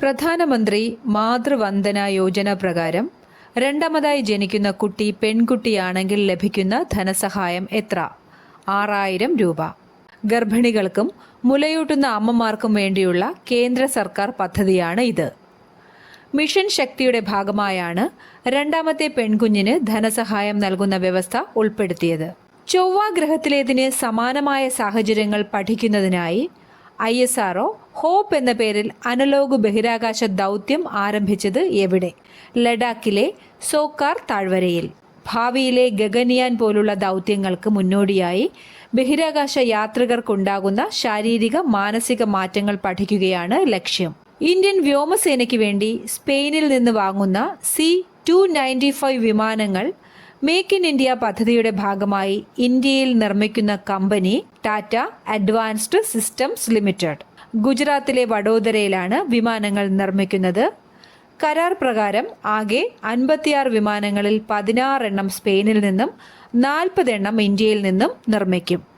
പ്രധാനമന്ത്രി മാതൃവന്ദന യോജന പ്രകാരം രണ്ടാമതായി ജനിക്കുന്ന കുട്ടി പെൺകുട്ടിയാണെങ്കിൽ ലഭിക്കുന്ന ധനസഹായം എത്ര? 6000 രൂപ. ഗർഭിണികൾക്കും മുലയൂട്ടുന്ന അമ്മമാർക്കും വേണ്ടിയുള്ള കേന്ദ്ര സർക്കാർ പദ്ധതിയാണ് ഇത്. മിഷൻ ശക്തിയുടെ ഭാഗമായാണ് രണ്ടാമത്തെ പെൺകുഞ്ഞിന് ധനസഹായം നൽകുന്ന വ്യവസ്ഥ ഉൾപ്പെടുത്തിയത്. ചൊവ്വ ഗ്രഹത്തിലേതിന് സമാനമായ സാഹചര്യങ്ങൾ പഠിക്കുന്നതിനായി ISRO ഹോപ്പ് എന്ന പേരിൽ അനലോഗ് ബഹിരാകാശ ദൗത്യം ആരംഭിച്ചത് എവിടെ? ലഡാക്കിലെ സോക്കാർ താഴ്വരയിൽ. ഭാവിയിലെ ഗഗൻയാൻ പോലുള്ള ദൗത്യങ്ങൾക്ക് മുന്നോടിയായി ബഹിരാകാശ യാത്രികർക്കുണ്ടാകുന്ന ശാരീരിക മാനസിക മാറ്റങ്ങൾ പഠിക്കുകയാണ് ലക്ഷ്യം. ഇന്ത്യൻ വ്യോമസേനയ്ക്ക് വേണ്ടി സ്പെയിനിൽ നിന്ന് വാങ്ങുന്ന C-295 വിമാനങ്ങൾ മേക്ക് ഇൻ ഇന്ത്യ പദ്ധതിയുടെ ഭാഗമായി ഇന്ത്യയിൽ നിർമ്മിക്കുന്ന company Tata advanced systems limited. ഗുജറാത്തിലെ വഡോദരയിലാണ് വിമാനങ്ങൾ നിർമ്മിക്കുന്നത്. കരാർ പ്രകാരം ആകെ 56 വിമാനങ്ങളിൽ 16 എണ്ണം സ്പെയിനിൽ നിന്നും 40 എണ്ണം ഇന്ത്യയിൽ നിന്നും നിർമ്മിക്കും.